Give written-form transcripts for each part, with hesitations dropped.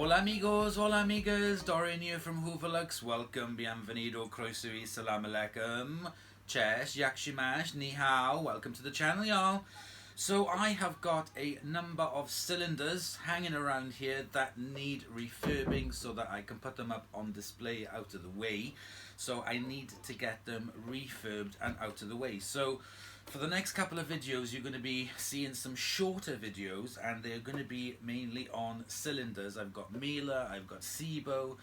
Hola amigos, hola amigas, Dorian here from Hooverlux. Welcome, bienvenido, croeso y salam alaikum. Cześć, jak się masz, ni hao. Welcome to the channel, y'all. So I have got a number of cylinders hanging around here that need refurbing so that I can put them up on display out of the way. So I need to get them refurbed and out of the way. So for the next couple of videos you're going to be seeing some shorter videos, and they're going to be mainly on cylinders. I've got Miele, I've got SIBO,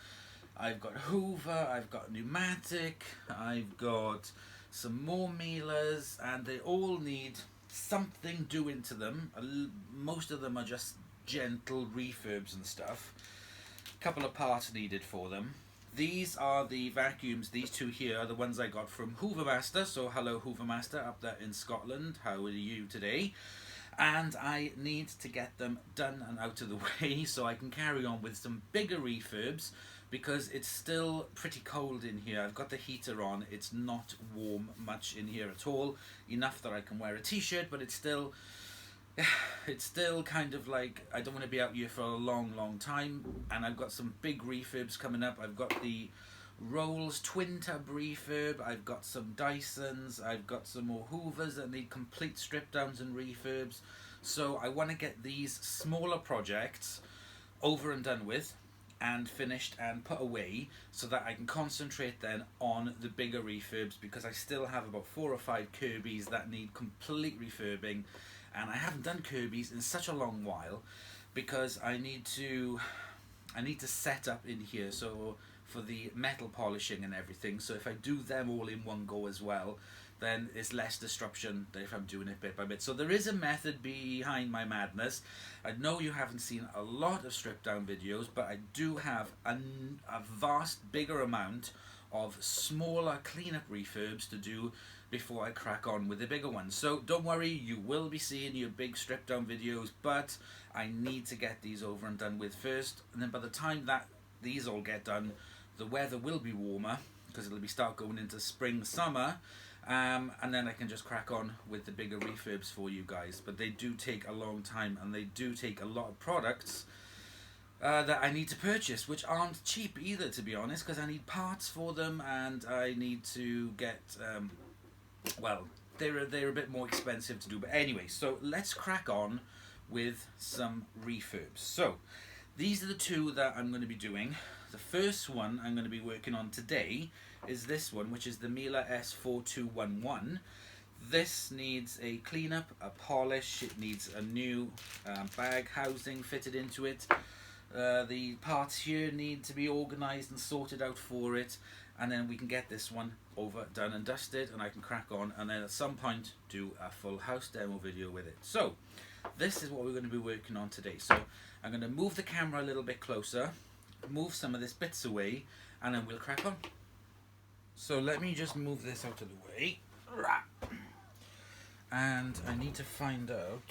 I've got Hoover, I've got pneumatic, I've got some more Mieles, and they all need something doing to them. Most of them are just gentle refurbs and stuff. A couple of parts needed for them. These are the vacuums. These two here are the ones I got from Hoovermaster. So hello Hoovermaster up there in Scotland, how are you today? And I need to get them done and out of the way so I can carry on with some bigger refurbs, because it's still pretty cold in here. I've got the heater on, it's not warm much in here at all, enough that I can wear a t-shirt, but it's still kind of like, I don't want to be out here for a long time. And I've got some big refurbs coming up. I've got the Rolls twin tub refurb, I've got some Dysons, I've got some more Hoovers that need complete strip downs and refurbs. So I want to get these smaller projects over and done with and finished and put away, so that I can concentrate then on the bigger refurbs, because I still have about 4 or 5 Kirby's that need complete refurbing, and I haven't done Kirby's in such a long while because I need to set up in here, so for the metal polishing and everything. So if I do them all in one go as well, then it's less disruption than if I'm doing it bit by bit. So there is a method behind my madness. I know you haven't seen a lot of strip down videos, but I do have a vast bigger amount of smaller cleanup refurbs to do before I crack on with the bigger ones. So don't worry, you will be seeing your big strip down videos, but I need to get these over and done with first, and then by the time that these all get done, the weather will be warmer, because it'll be start going into spring, summer, and then I can just crack on with the bigger refurbs for you guys. But they do take a long time, and they do take a lot of products that I need to purchase, which aren't cheap either, to be honest, because I need parts for them, and I need to get well, they're a bit more expensive to do. But anyway, so let's crack on with some refurbs. So these are the two that I'm going to be doing. The first one I'm going to be working on today is this one, which is the Miele S4211. This needs a cleanup, a polish, it needs a new bag housing fitted into it. The parts here need to be organised and sorted out for it, and then we can get this one over, done and dusted, and I can crack on, and then at some point do a full house demo video with it. So this is what we're going to be working on today. So I'm going to move the camera a little bit closer, move some of this bits away, and then we'll crack on. So let me just move this out of the way, and I need to find out,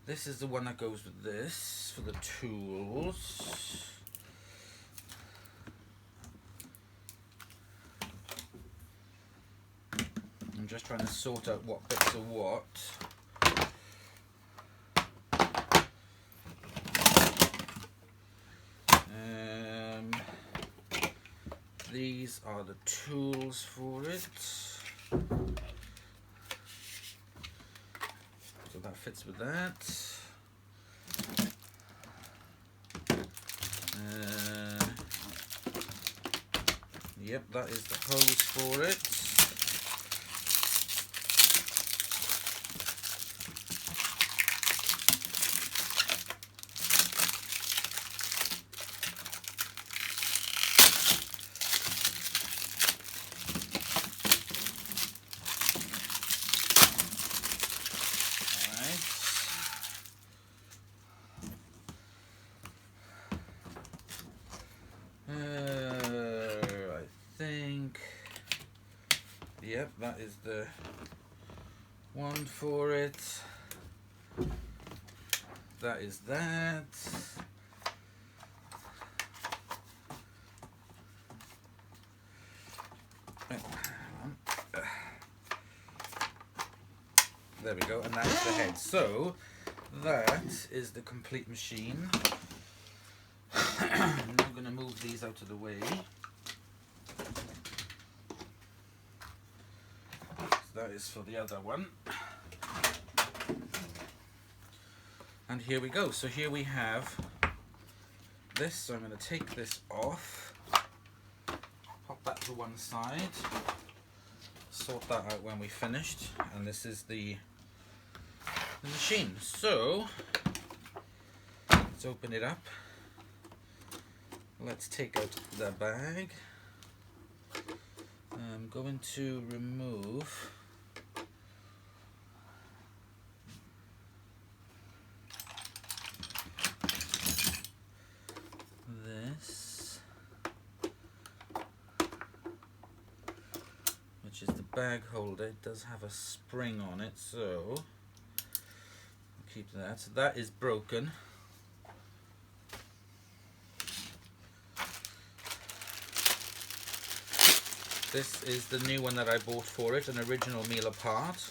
this is the one that goes with this for the tools. I'm just trying to sort out what bits are what. These are the tools for it. So that fits with that. Yep, that is the hose for it. Yep, that is the one for it. That is that. There we go, and that's the head. So that is the complete machine. I'm now going to move these out of the way. That is for the other one. And here we go. So here we have this. So I'm going to take this off, pop that to one side, sort that out when we finished, and this is the machine. So let's open it up. Let's take out the bag. I'm going to remove this, which is the bag holder. It does have a spring on it, so I'll keep that. So that is broken. This is the new one that I bought for it, an original Miele part.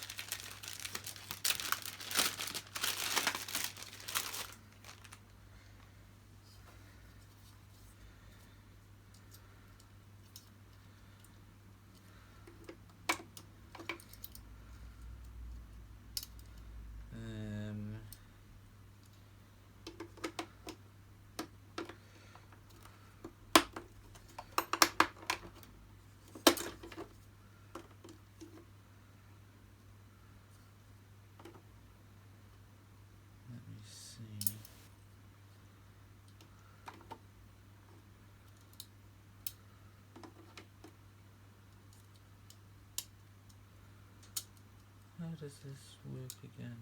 How does this work again?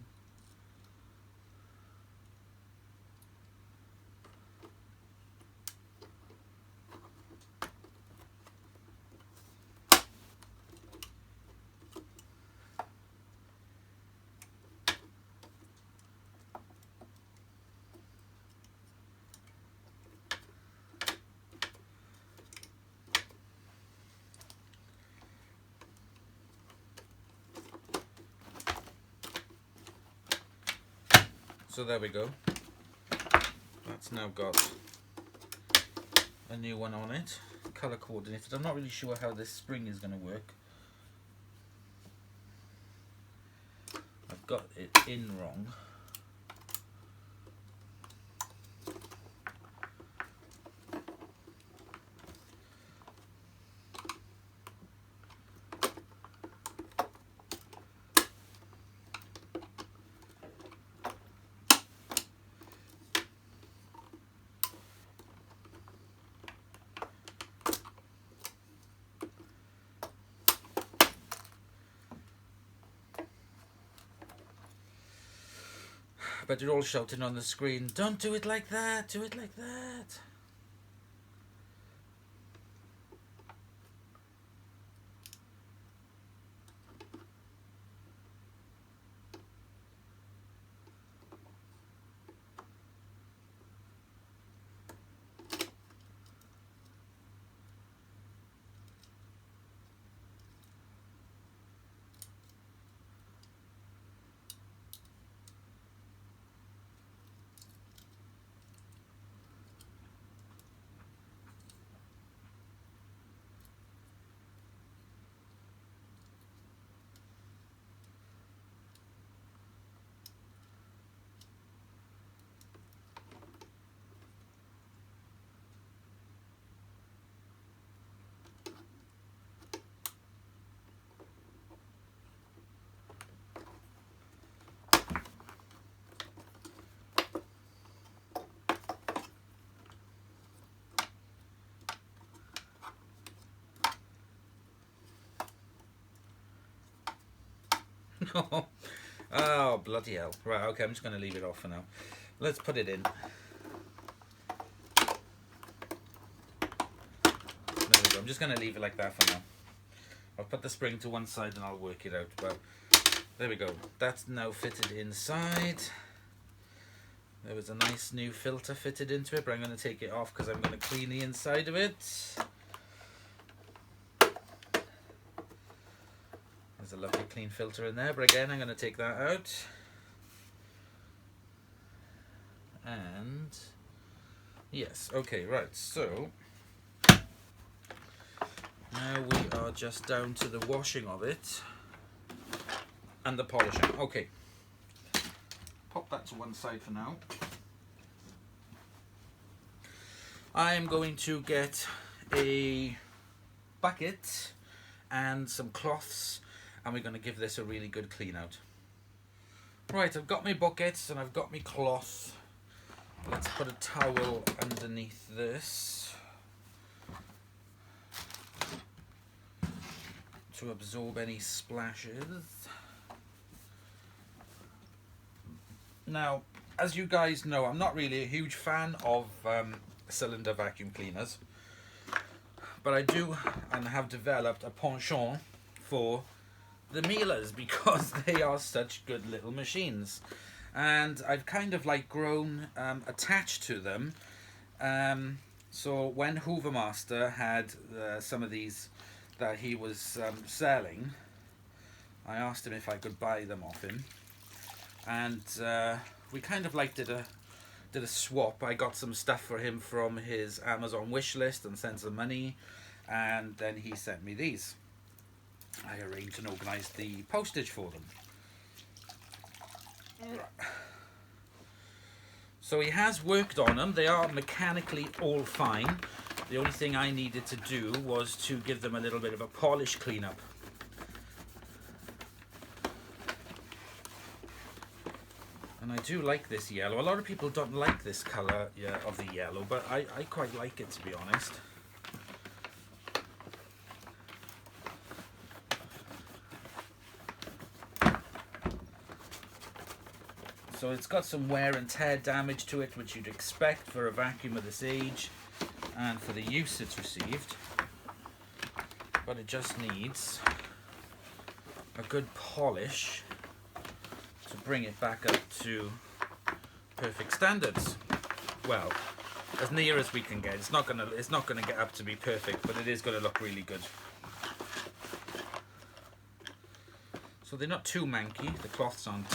So there we go. That's now got a new one on it, color coordinated. I'm not really sure how this spring is going to work. I've got it in wrong. But you're all shouting on the screen, "Don't do it like that, do it like that." Oh, bloody hell. Right, okay, I'm just going to leave it off for now. Let's put it in. There we go. I'm just going to leave it like that for now. I'll put the spring to one side and I'll work it out. But there we go. That's now fitted inside. There was a nice new filter fitted into it, but I'm going to take it off because I'm going to clean the inside of it. There's a lovely clean filter in there, but again I'm going to take that out. and yes, okay, right, so now we are just down to the washing of it and the polishing. Okay, pop that to one side for now. I am going to get a bucket and some cloths, and we're going to give this a really good clean out. Right, I've got my buckets and I've got my cloth. Let's put a towel underneath this to absorb any splashes. Now, as you guys know, I'm not really a huge fan of cylinder vacuum cleaners, but I do and have developed a penchant for the Miele's because they are such good little machines, and I've kind of like grown attached to them. So when Hoover Master had some of these that he was selling, I asked him if I could buy them off him, and we kind of like did a swap. I got some stuff for him from his Amazon wish list and sent some money, and then he sent me these. I arranged and organised the postage for them. So he has worked on them. They are mechanically all fine. The only thing I needed to do was to give them a little bit of a polish cleanup. And I do like this yellow. A lot of people don't like this colour of the yellow, but I quite like it, to be honest. So it's got some wear and tear damage to it, which you'd expect for a vacuum of this age and for the use it's received. But it just needs a good polish to bring it back up to perfect standards. Well, as near as we can get. It's not gonna get up to be perfect, but it is gonna look really good. So they're not too manky. The cloths aren't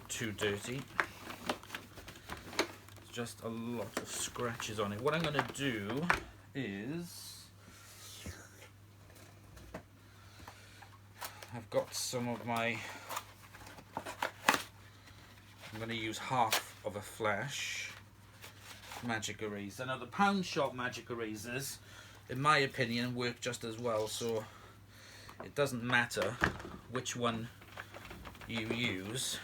too dirty. It's just a lot of scratches on it. What I'm gonna do is I've got some of my, I'm going to use half of a flash magic eraser. Now the pound shop magic erasers, in my opinion, work just as well, so it doesn't matter which one you use.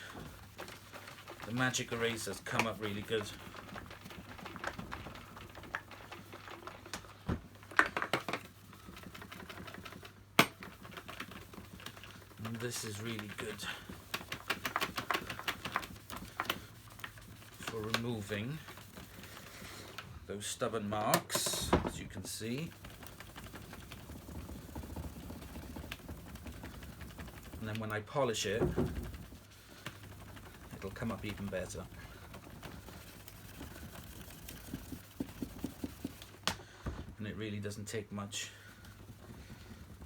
The magic erasers come up really good. And this is really good for removing those stubborn marks, as you can see. And then when I polish it, it'll come up even better. And it really doesn't take much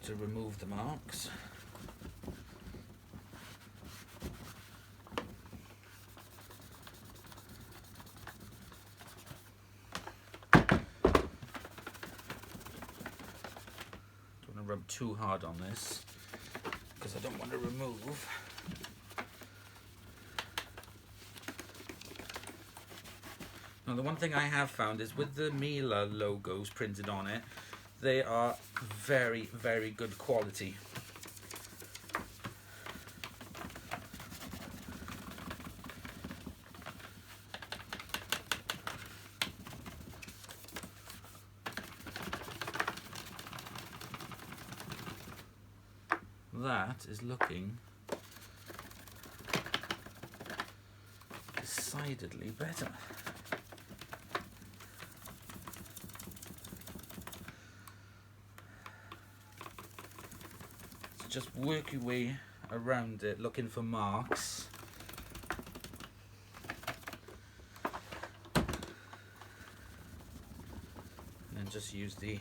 to remove the marks. Don't want to rub too hard on this because I don't want to remove Now the one thing I have found is with the Miele logos printed on it, they are very, very good quality. That is looking decidedly better. Just work your way around it, looking for marks. And then just use the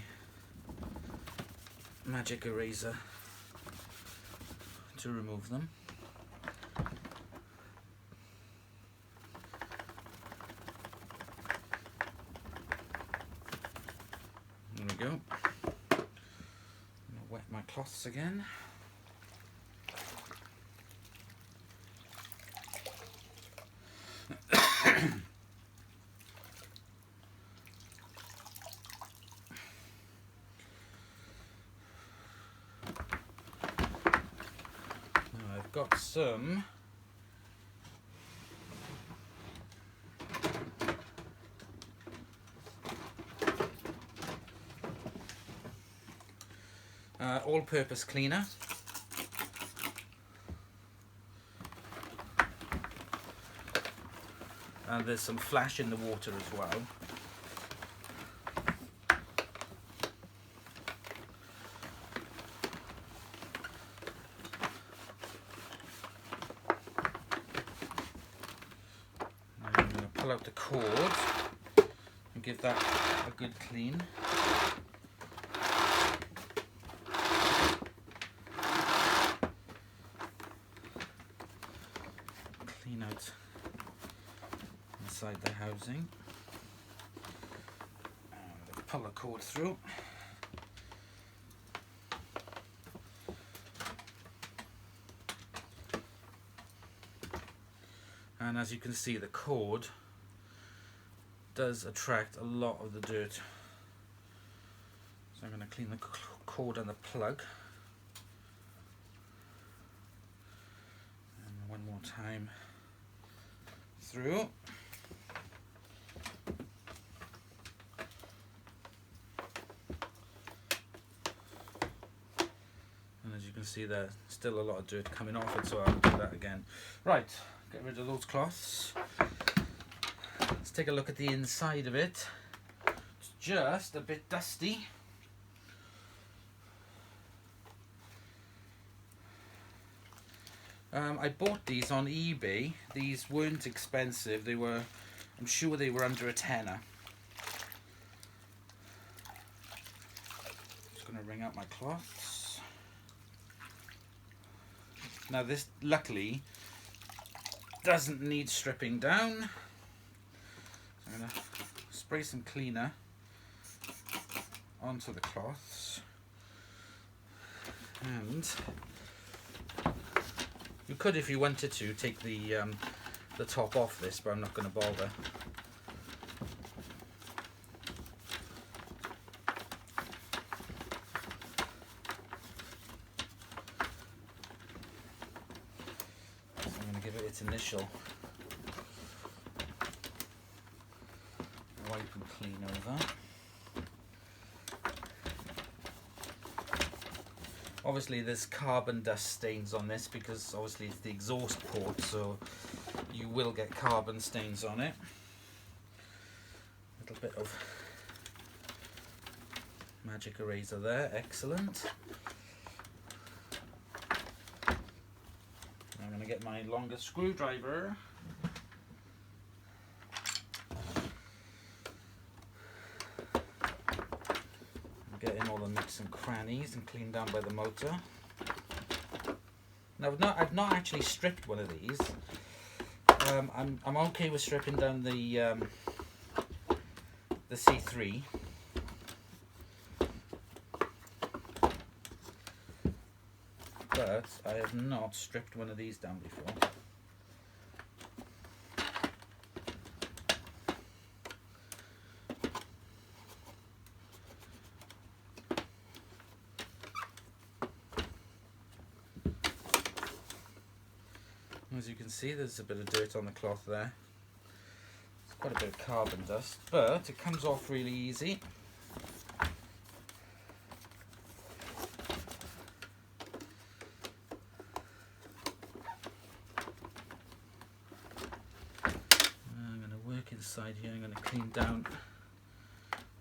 magic eraser to remove them. go. I'm gonna wet my cloths again. Now I've got some all-purpose cleaner. And there's some flash in the water as well. I'm going to pull out the cord and give that a good clean. Clean out inside the housing. And pull the cord through. And as you can see, the cord does attract a lot of the dirt. So I'm going to clean the cord and the plug. And one more time through. And as you can see, there's still a lot of dirt coming off it, so I'll do that again. Right, get rid of those cloths. Let's take a look at the inside of it. It's just a bit dusty. I bought these on eBay. These weren't expensive. They were, I'm sure they were under a tenner. Just going to wring out my cloths. Now this, luckily, doesn't need stripping down. I'm going to spray some cleaner onto the cloths. And you could, if you wanted to, take the top off this, but I'm not going to bother. So I'm going to give it its initial wipe and clean over. Obviously there's carbon dust stains on this because obviously it's the exhaust port, so you will get carbon stains on it. A little bit of magic eraser there, excellent. I'm going to get my longest screwdriver. Get in all the nooks and crannies and clean down by the motor. Now I've not actually stripped one of these. I'm okay with stripping down the C3. But I have not stripped one of these down before. As you can see, there's a bit of dirt on the cloth there. It's quite a bit of carbon dust, but it comes off really easy. I'm going to work inside here. I'm going to clean down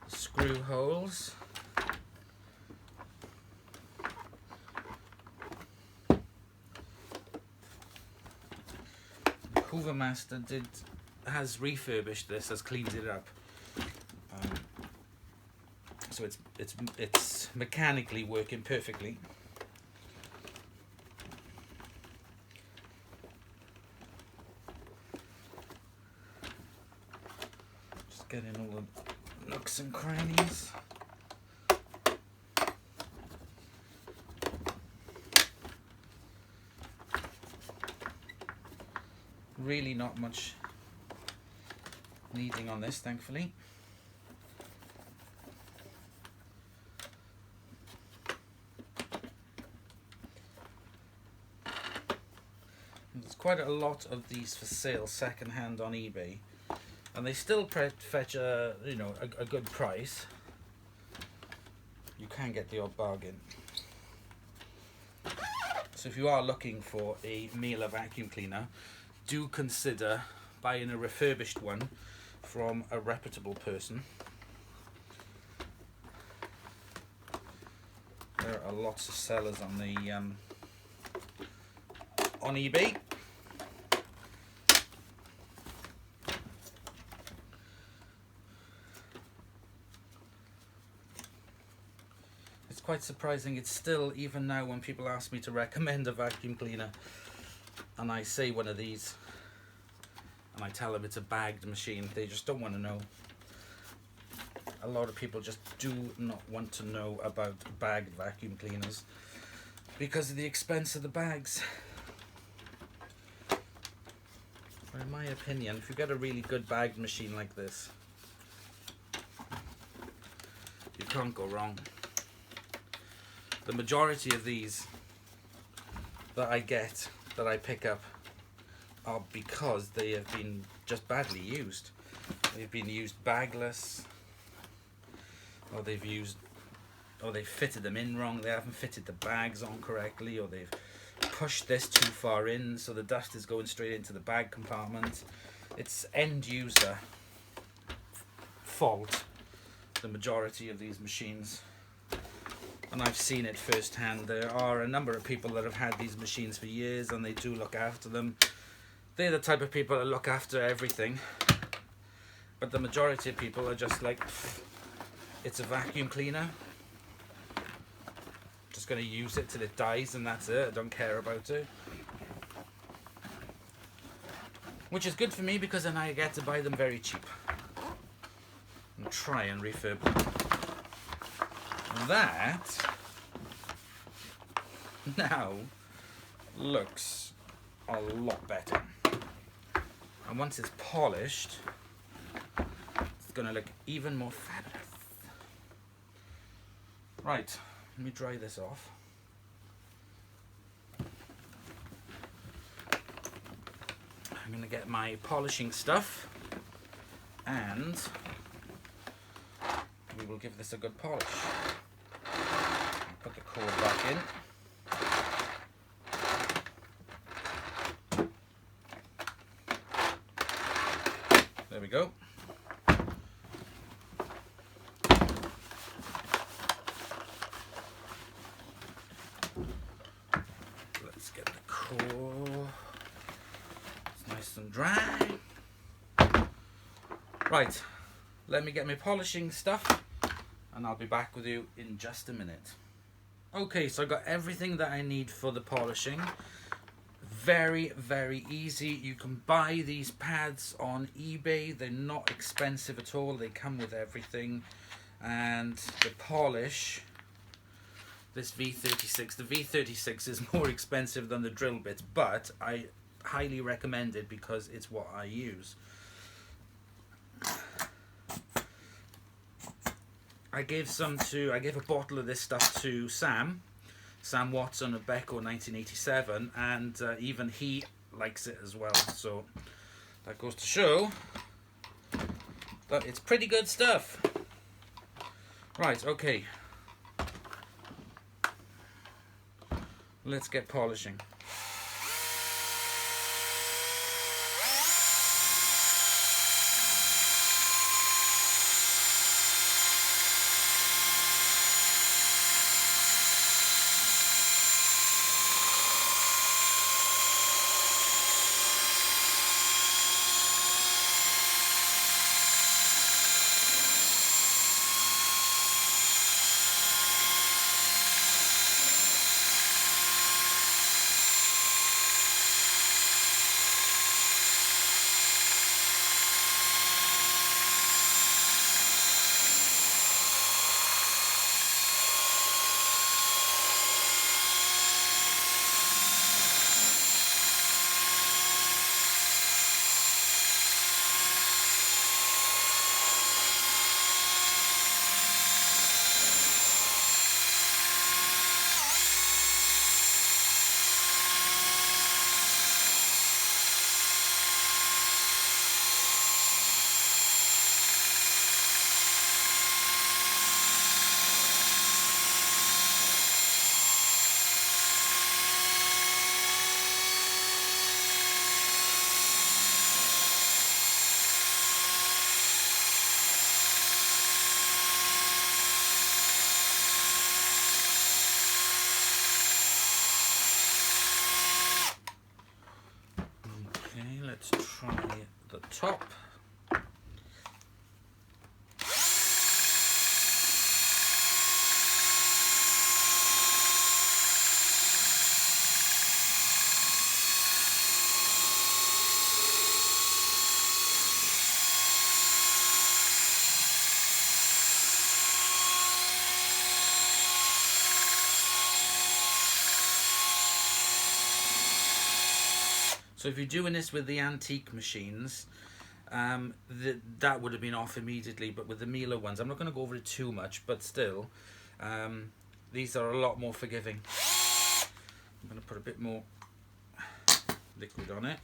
the screw holes. Hoover Master has refurbished this, has cleaned it up, so it's mechanically working perfectly. Just getting all the nooks and crannies. Really not much needing on this, thankfully. There's quite a lot of these for sale second-hand on eBay, and they still fetch a good price. You can get the odd bargain. So if you are looking for a Miele vacuum cleaner, do consider buying a refurbished one from a reputable person. There are lots of sellers on the on eBay. It's quite surprising. It's still, even now when people ask me to recommend a vacuum cleaner and I say one of these and I tell them it's a bagged machine, they just don't want to know. A lot of people just do not want to know about bagged vacuum cleaners because of the expense of the bags. But in my opinion, if you get a really good bagged machine like this, you can't go wrong. The majority of these that I get, that I pick up, are because they have been just badly used. They've been used bagless, or they've fitted them in wrong, they haven't fitted the bags on correctly, or they've pushed this too far in so the dust is going straight into the bag compartment. It's end user fault, the majority of these machines. And I've seen it firsthand. There are a number of people that have had these machines for years and they do look after them. They're the type of people that look after everything. But the majority of people are just like, it's a vacuum cleaner. Just going to use it till it dies and that's it. I don't care about it. Which is good for me because then I get to buy them very cheap. And try and refurb them. That now looks a lot better, and once it's polished it's going to look even more fabulous. Right, let me dry this off. I'm going to get my polishing stuff and we will give this a good polish. Put the cord back in. There we go. Let's get the core. It's nice and dry. Right, let me get my polishing stuff and I'll be back with you in just a minute. Okay, so I got everything that I need for the polishing. Very, very easy. You can buy these pads on eBay. They're not expensive at all. They come with everything. And the polish, this V36, the V36 is more expensive than the drill bits, but I highly recommend it because it's what I use. I gave a bottle of this stuff to Sam Watson of Becco 1987, and even he likes it as well. So that goes to show that it's pretty good stuff. Right, okay. Let's get polishing. Okay, let's try the top. So if you're doing this with the antique machines, that would have been off immediately, but with the Miele ones, I'm not going to go over it too much, but still, these are a lot more forgiving. I'm going to put a bit more liquid on it.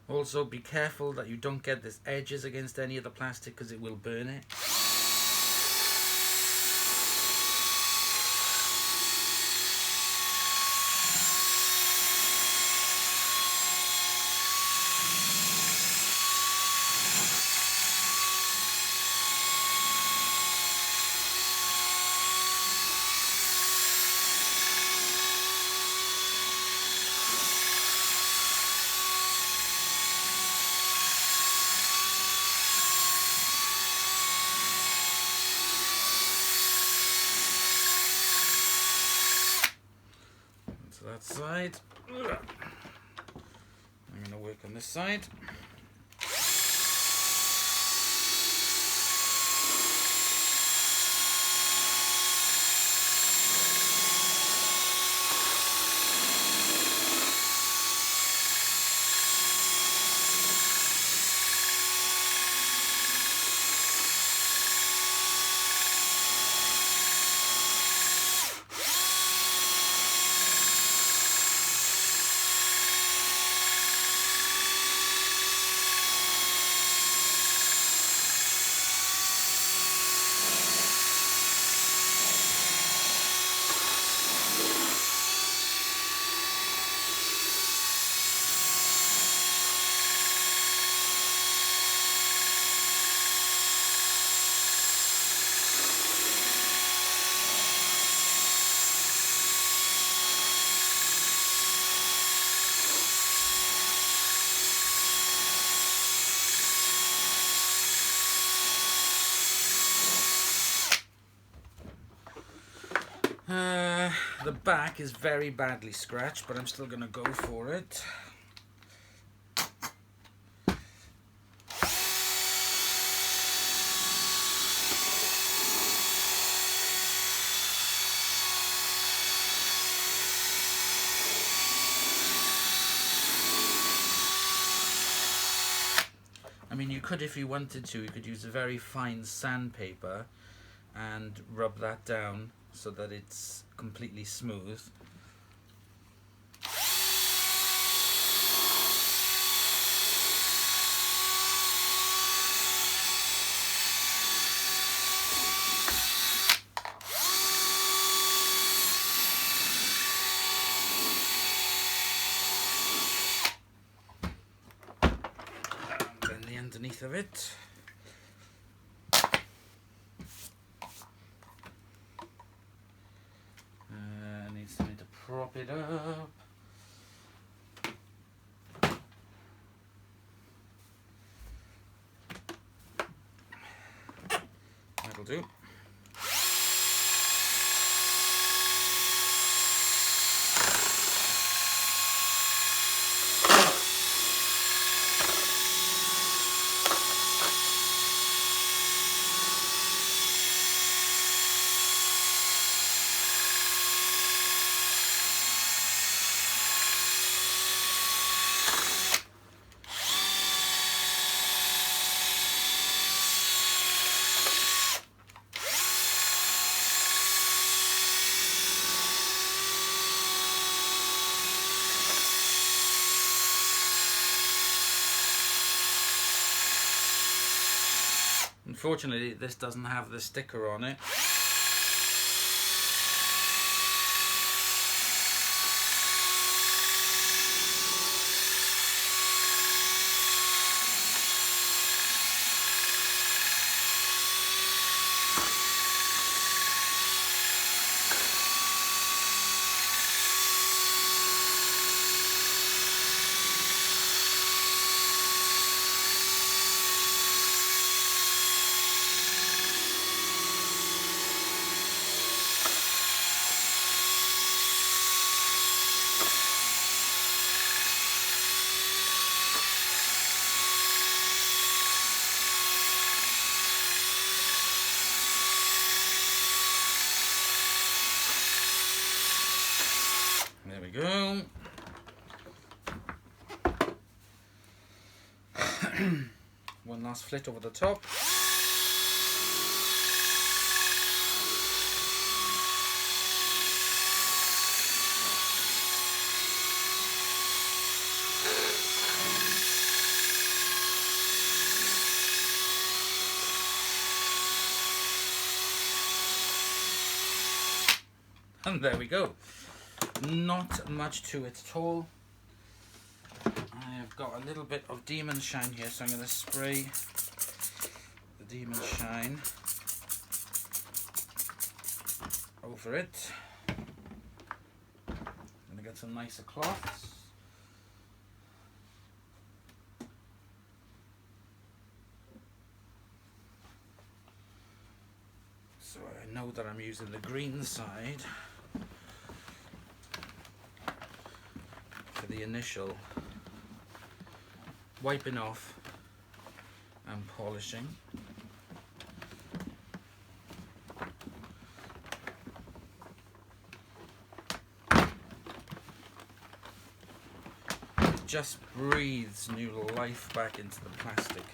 Also, be careful that you don't get this edges against any of the plastic because it will burn it. That side. I'm going to work on this side. The back is very badly scratched, but I'm still going to go for it. I mean, you could, if you wanted to, you could use a very fine sandpaper and rub that down so that it's completely smooth. underneath of it. Needs something to prop it up. That'll do. Unfortunately, this doesn't have the sticker on it. There we go. One last flit over the top. And there we go. Not much to it at all. I've got a little bit of Demon Shine here, so I'm going to spray the Demon Shine over it. I'm going to get some nicer cloths. So I know that I'm using the green side for the initial wiping off and polishing. It just breathes new life back into the plastic.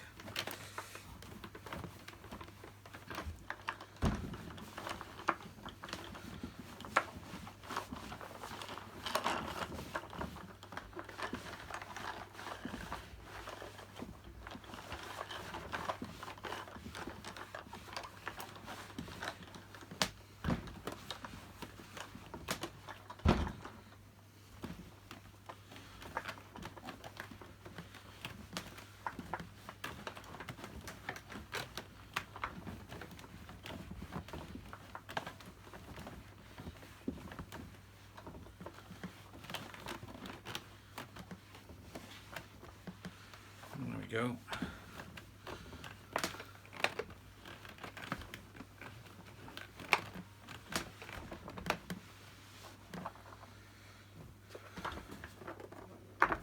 There we go.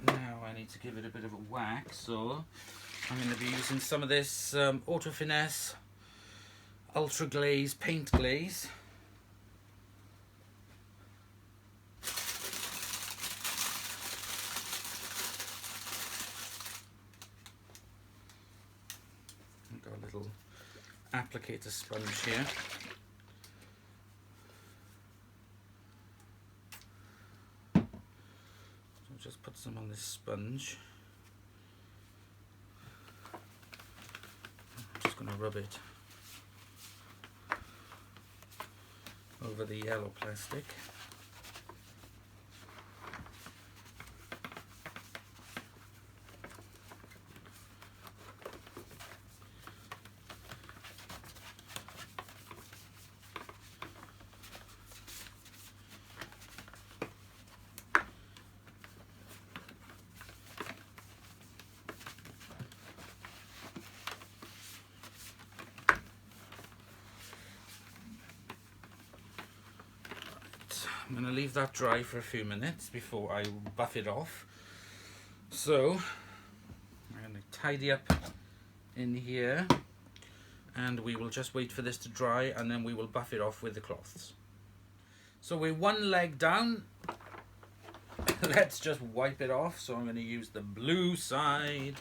Now I need to give it a bit of a whack, so I'm going to be using some of this Auto Finesse Ultra Glaze paint glaze. Got a little applicator sponge here. So I'll just put some on this sponge. I'm just going to rub it over the yellow plastic. I'm going to leave that dry for a few minutes before I buff it off. So I'm going to tidy up in here, and we will just wait for this to dry, and then we will buff it off with the cloths. So we're one leg down. Let's just wipe it off. So I'm going to use the blue side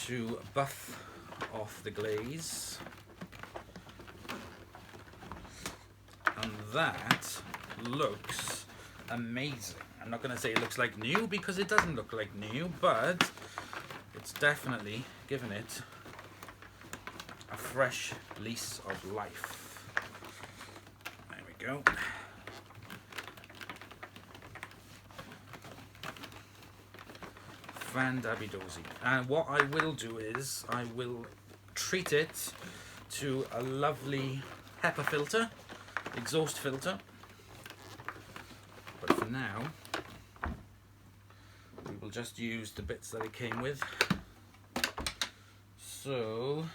to buff off the glaze. And that looks amazing. I'm not going to say it looks like new, because it doesn't look like new, but it's definitely given it a fresh lease of life. There we go. Fan-dabby-dozy. And what I will do is I will treat it to a lovely HEPA filter, exhaust filter. But for now, we will just use the bits that it came with. So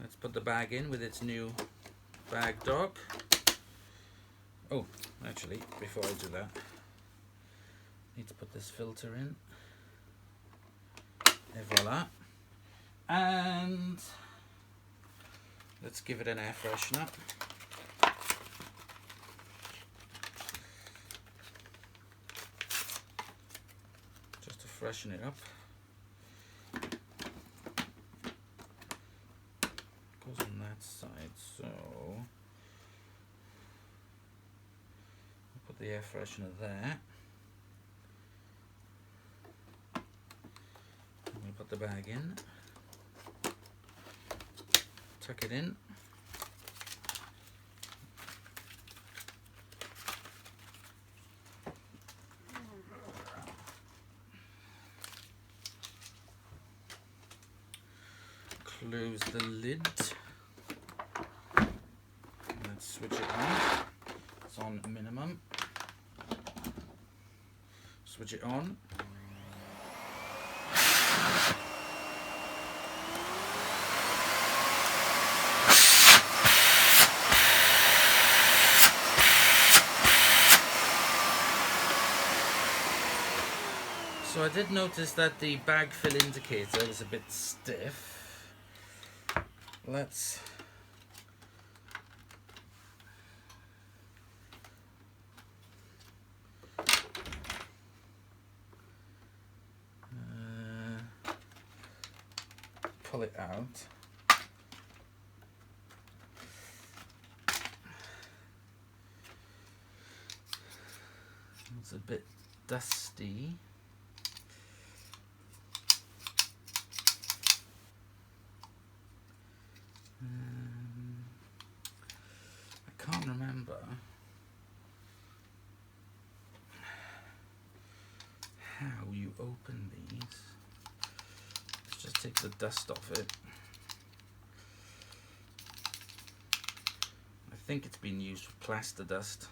let's put the bag in with its new bag dog. Oh, actually, before I do that, need to put this filter in. Et voila. And let's give it an air freshener. Just to freshen it up. Goes on that side, so I'll put the air freshener there. Put the bag in, tuck it in, close the lid, let's switch it on. It's on minimum, switch it on. So I did notice that the bag fill indicator is a bit stiff. Let's pull it out. It's a bit dusty. I can't remember how you open these. Let's just take the dust off it. I think it's been used for plaster dust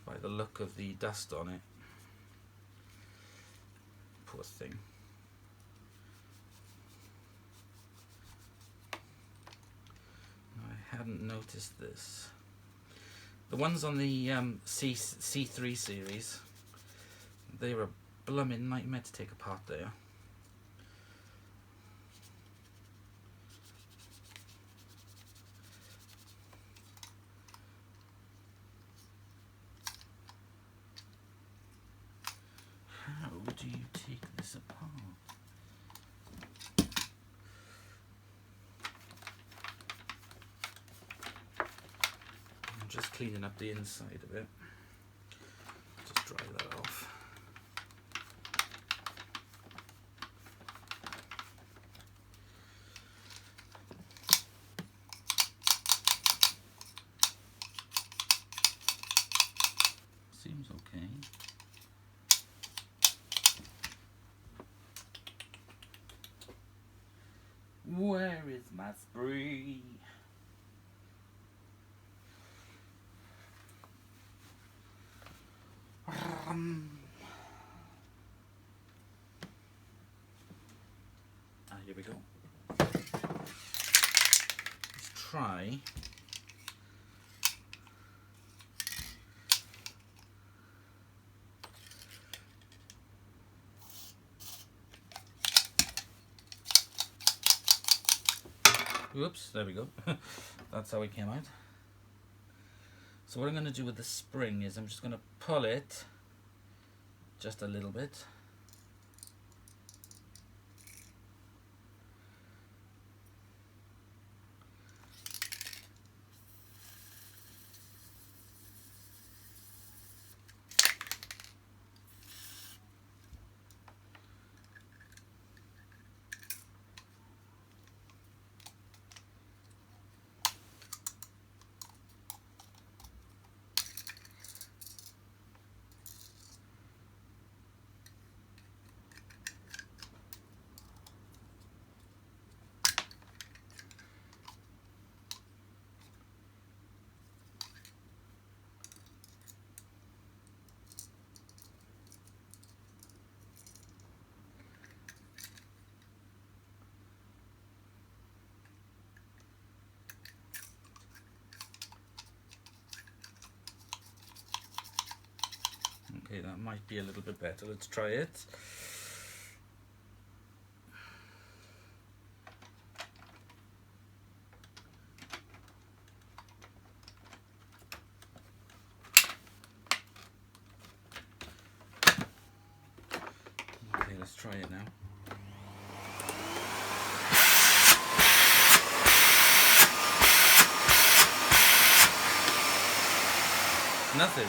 by the look of the dust on it. Poor thing. I hadn't noticed this. The ones on the C3 series, they were a blooming nightmare to take apart there. How do you take this apart? I'm just cleaning up the inside of it. Just dry that off. Seems okay. Where is my spree? Here we go. Let's try Whoops, there we go. That's how it came out. So what I'm going to do with the spring is I'm just going to pull it just a little bit. Okay, that might be a little bit better. Let's try it. Okay, let's try it now. Nothing.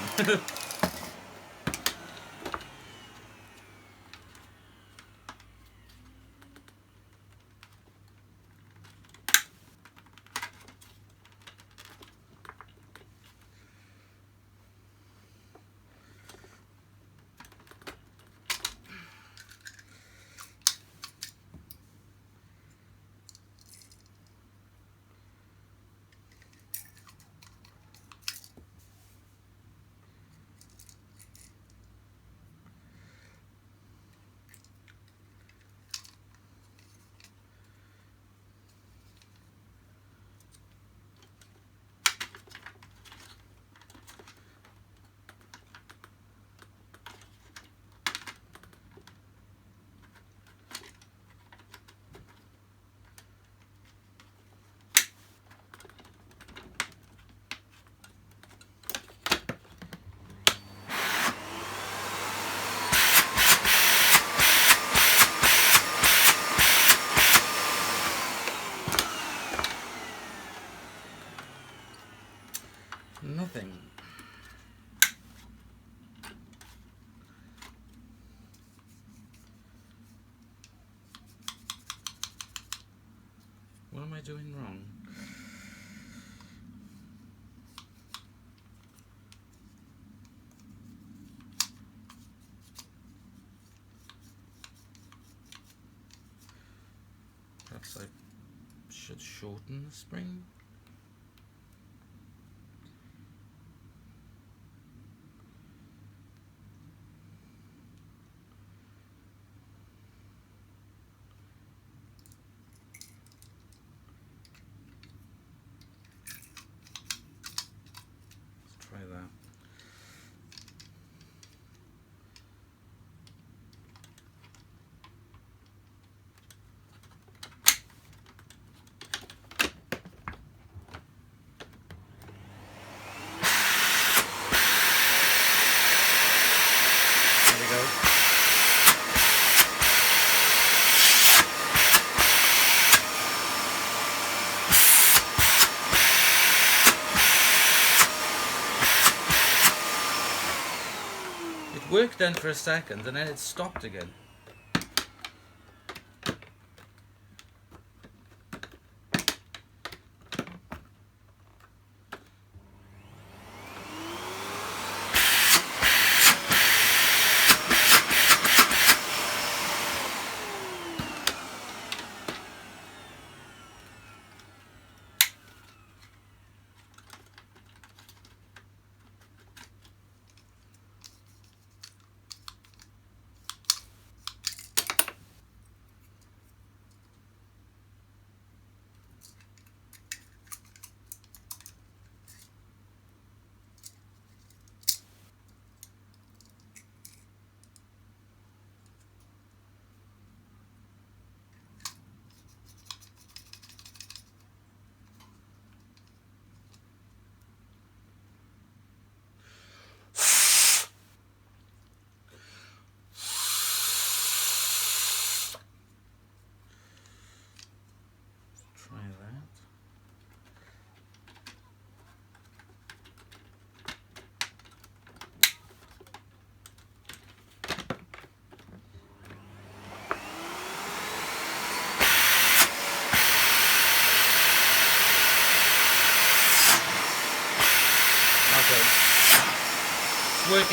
Nothing. What am I doing wrong? Perhaps I should shorten the spring. Try that. There we go. It worked then for a second and then it stopped again.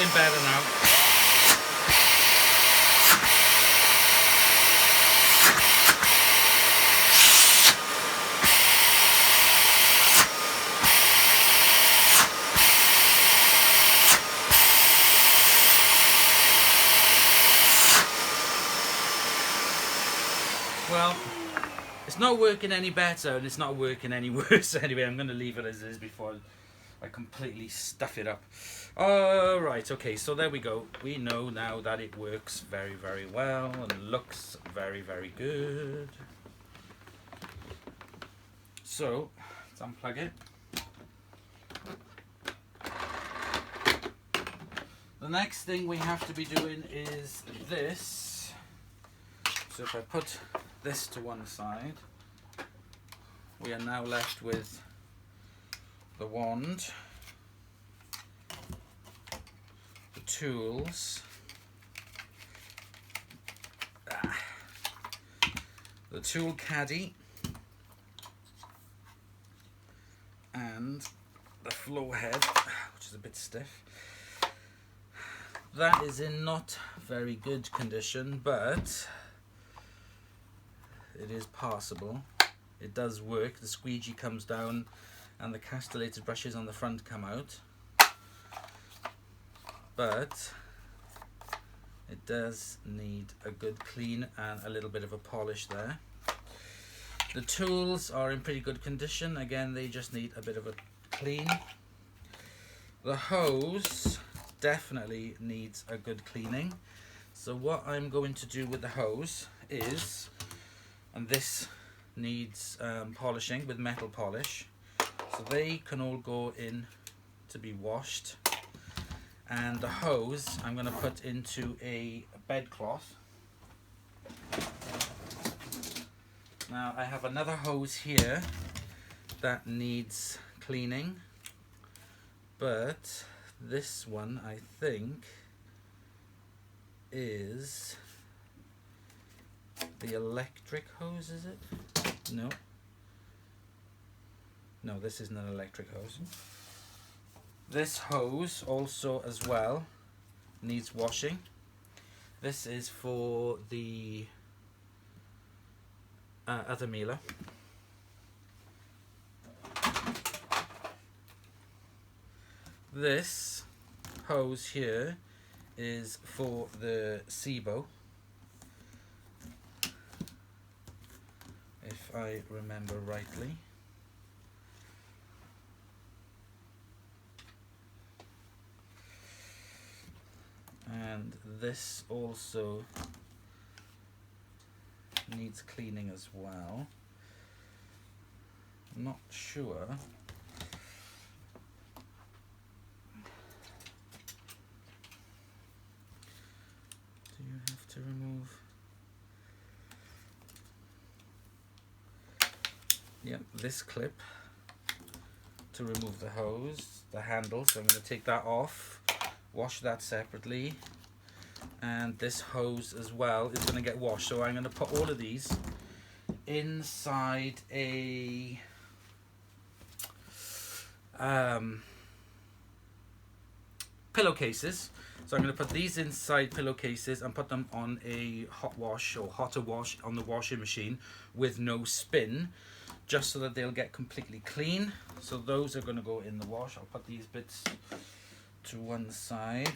working better now. Well, it's not working any better and it's not working any worse. Anyway, I'm going to leave it as is before I completely stuff it up. Alright, okay, so there we go. We know now that it works very, very well and looks very, very good. So, let's unplug it. The next thing we have to be doing is this. So if I put this to one side, we are now left with the wand, the tools, the tool caddy, and the floor head, which is a bit stiff. That is in not very good condition, but it is passable. It does work. The squeegee comes down and the castellated brushes on the front come out, but it does need a good clean and a little bit of a polish there. The tools are in pretty good condition. Again, they just need a bit of a clean. The hose definitely needs a good cleaning. So what I'm going to do with the hose is, and this needs polishing with metal polish, so they can all go in to be washed. And the hose I'm going to put into a bedcloth. Now I have another hose here that needs cleaning, but this one I think is the electric hose, is it? No. No, this isn't an electric hose. This hose also as well needs washing. This is for the other Miele. This hose here is for the SIBO, if I remember rightly. And this also needs cleaning as well. I'm not sure. Do you have to remove? Yep, this clip to remove the hose, the handle. So I'm going to take that off, wash that separately, and this hose as well is going to get washed. So I'm going to put all of these inside a pillowcases. So I'm going to put these inside pillowcases and put them on a hot wash or hotter wash on the washing machine with no spin, just so that they'll get completely clean. So those are going to go in the wash. I'll put these bits to one side.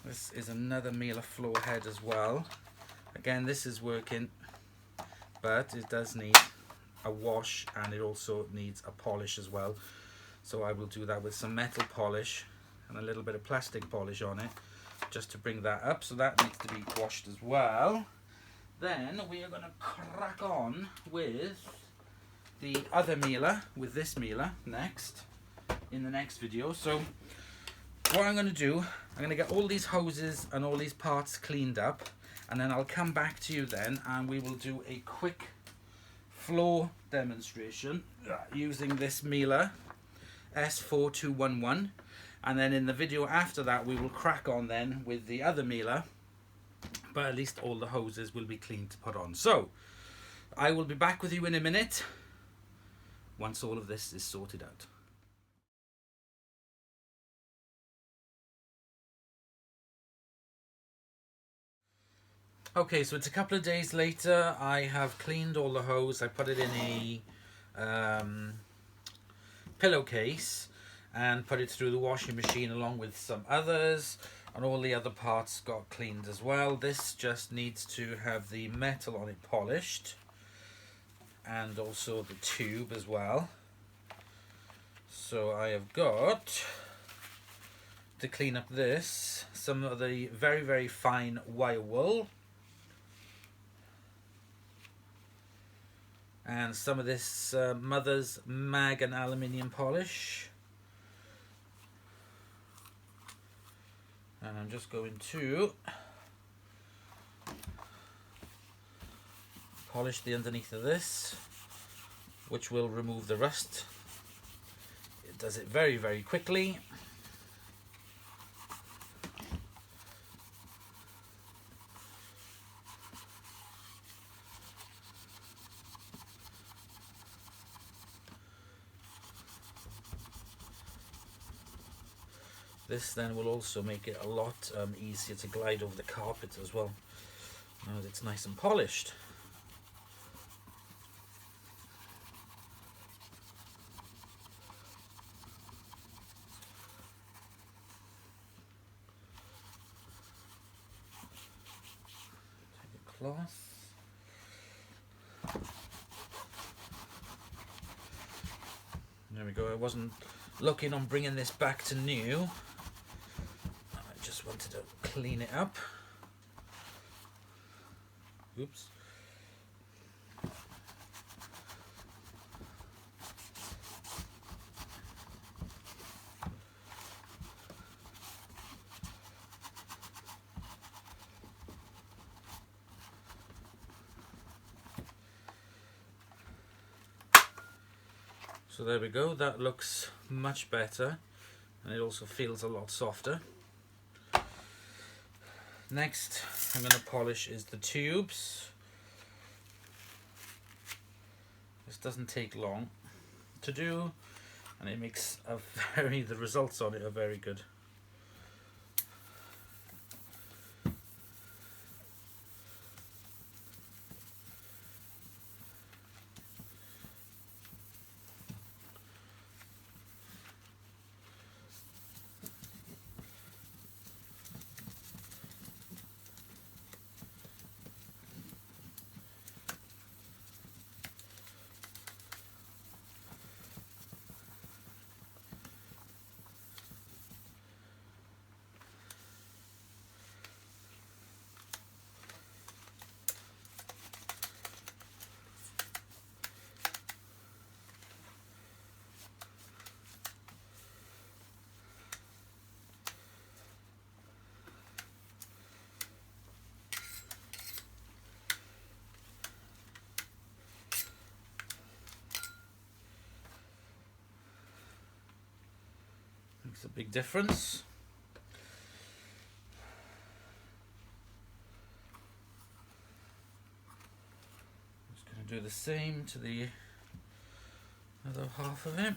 This is another Miele floor head as well. Again, this is working, but it does need a wash and it also needs a polish as well. So I will do that with some metal polish and a little bit of plastic polish on it, just to bring that up. So that needs to be washed as well. Then we are going to crack on with the other Miele, with this Miele next, in the next video. So what I'm going to do, I'm going to get all these hoses and all these parts cleaned up, and then I'll come back to you then and we will do a quick floor demonstration using this Miele S4211, and then in the video after that we will crack on then with the other Miele, but at least all the hoses will be clean to put on. So I will be back with you in a minute once all of this is sorted out. Okay, so it's a couple of days later. I have cleaned all the hose. I put it in a pillowcase and put it through the washing machine along with some others, and all the other parts got cleaned as well. This just needs to have the metal on it polished, and also the tube as well. So I have got, to clean up this, some of the very, very fine wire wool, and some of this Mother's mag and aluminium polish. And I'm just going to polish the underneath of this, which will remove the rust. It does it very, very quickly. This then will also make it a lot easier to glide over the carpet as well, now that it's nice and polished. Take a cloth. There we go. I wasn't looking on bringing this back to new. I just wanted to clean it up. Oops. So there we go, that looks much better, and it also feels a lot softer. Next I'm going to polish is the tubes. This doesn't take long to do, and it makes the results on it are very good. Makes a big difference. Just going to do the same to the other half of it.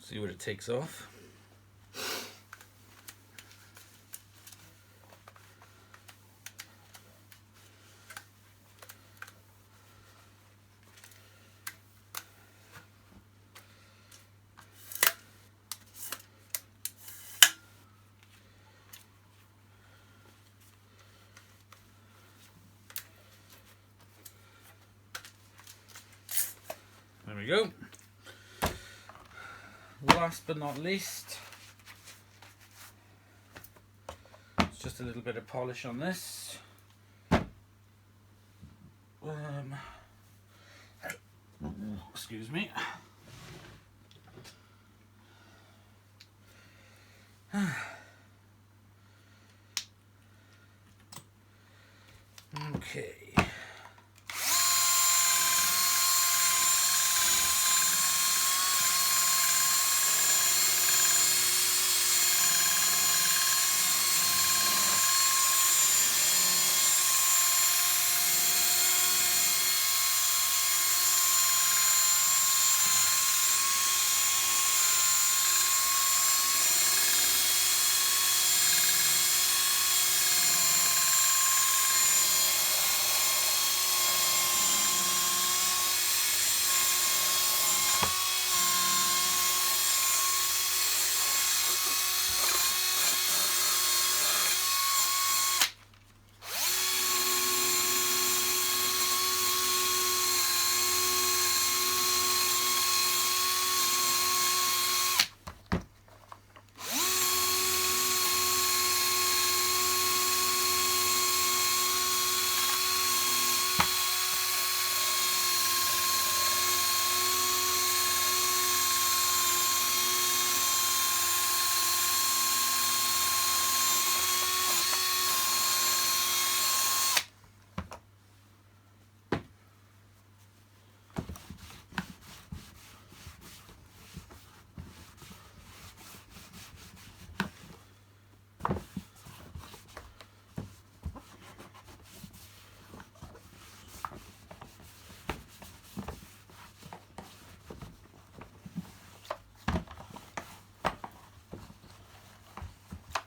See what it takes off. we go. Last but not least, it's just a little bit of polish on this. Excuse me. Okay.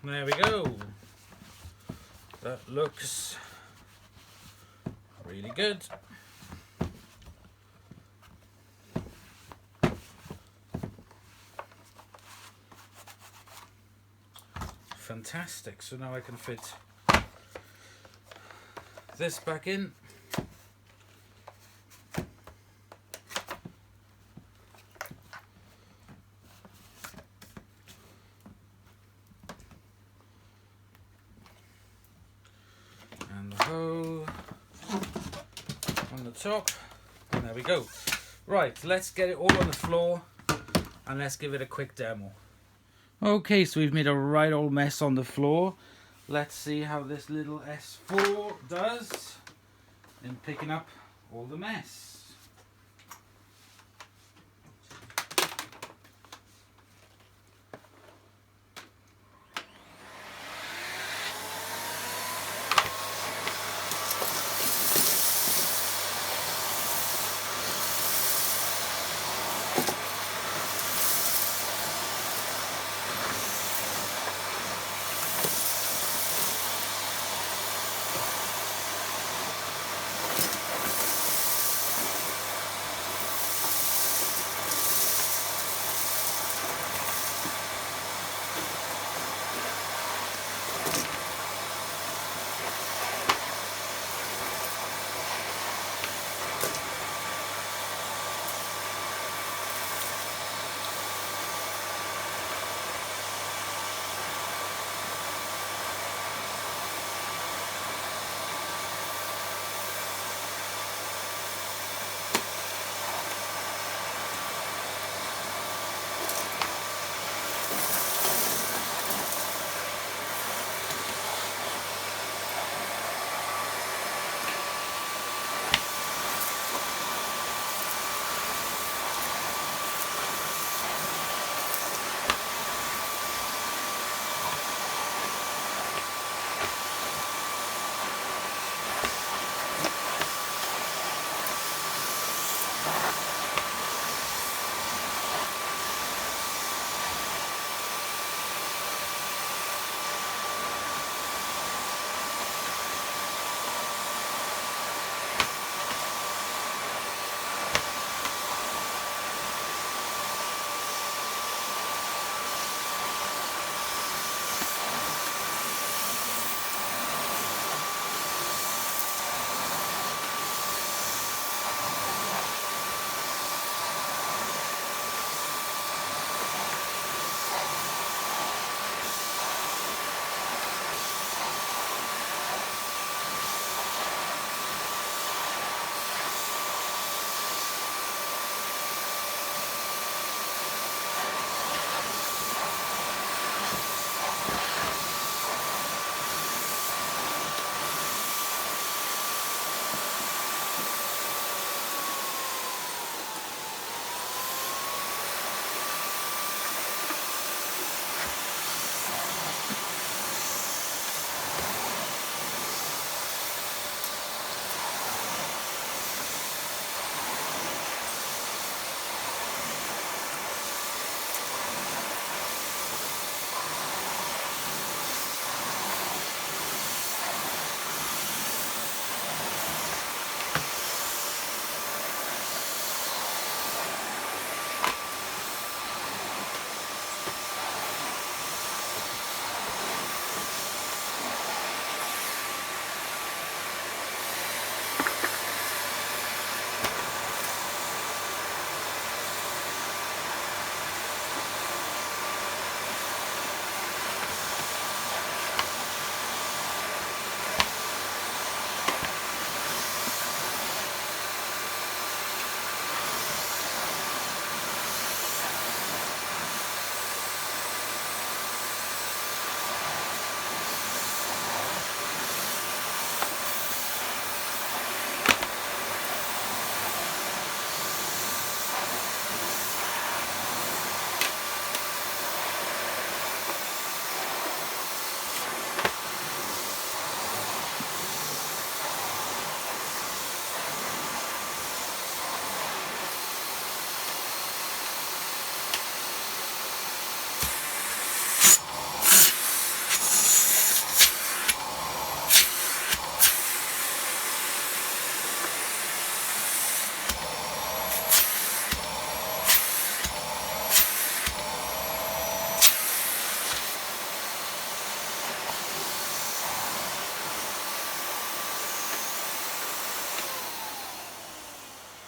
There we go. That looks really good. Fantastic. So now I can fit this back in. Hole on the top, and there we go. Right, let's get it all on the floor and let's give it a quick demo. Okay, so we've made a right old mess on the floor. Let's see how this little S4 does in picking up all the mess.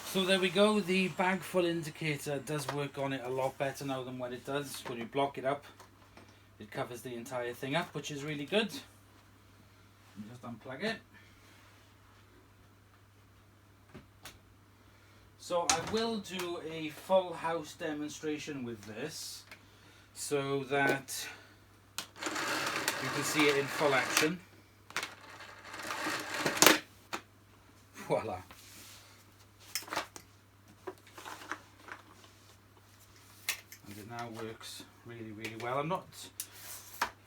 So there we go, the bag full indicator does work on it a lot better now than when it does. When you block it up, it covers the entire thing up, which is really good. Just unplug it. So I will do a full house demonstration with this so that you can see it in full action. Voila. And it now works really, really well.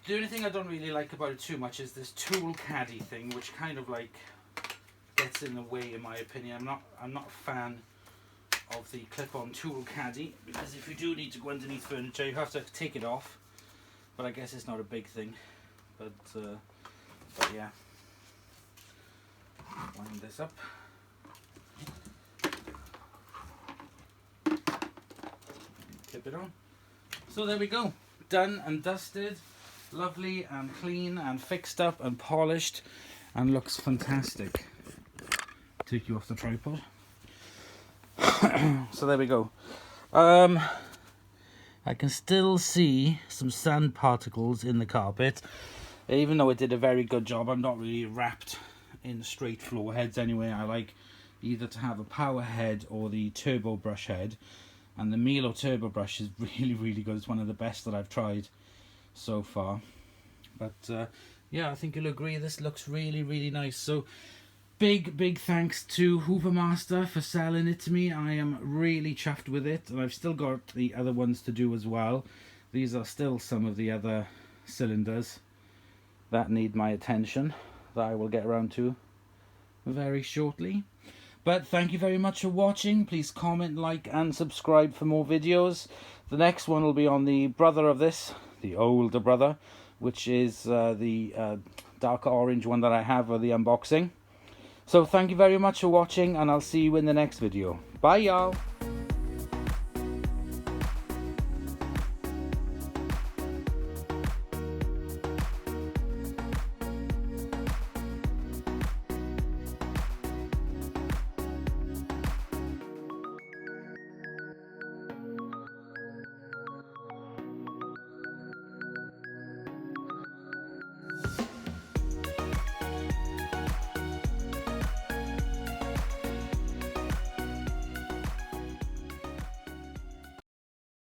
The only thing I don't really like about it too much is this tool caddy thing, which kind of like gets in the way, in my opinion. I'm not a fan of the clip-on tool caddy, because if you do need to go underneath furniture, you have to take it off. But I guess it's not a big thing. But yeah. Wind this up. Clip it on. So there we go. Done and dusted. Lovely and clean and fixed up and polished and looks fantastic. Take you off the tripod. So there we go. I can still see some sand particles in the carpet. Even though it did a very good job, I'm not really wrapped in straight floor heads anyway. I like either to have a power head or the turbo brush head. And the Miele turbo brush is really, really good. It's one of the best that I've tried so far. But yeah, I think you'll agree this looks really, really nice. So big thanks to Hoover Master for selling it to me. I am really chuffed with it, and I've still got the other ones to do as well. These are still some of the other cylinders that need my attention that I will get around to very shortly. But thank you very much for watching. Please comment, like and subscribe for more videos. The next one will be on the brother of this, the older brother, which is the darker orange one that I have for the unboxing. So thank you very much for watching, and I'll see you in the next video. Bye y'all.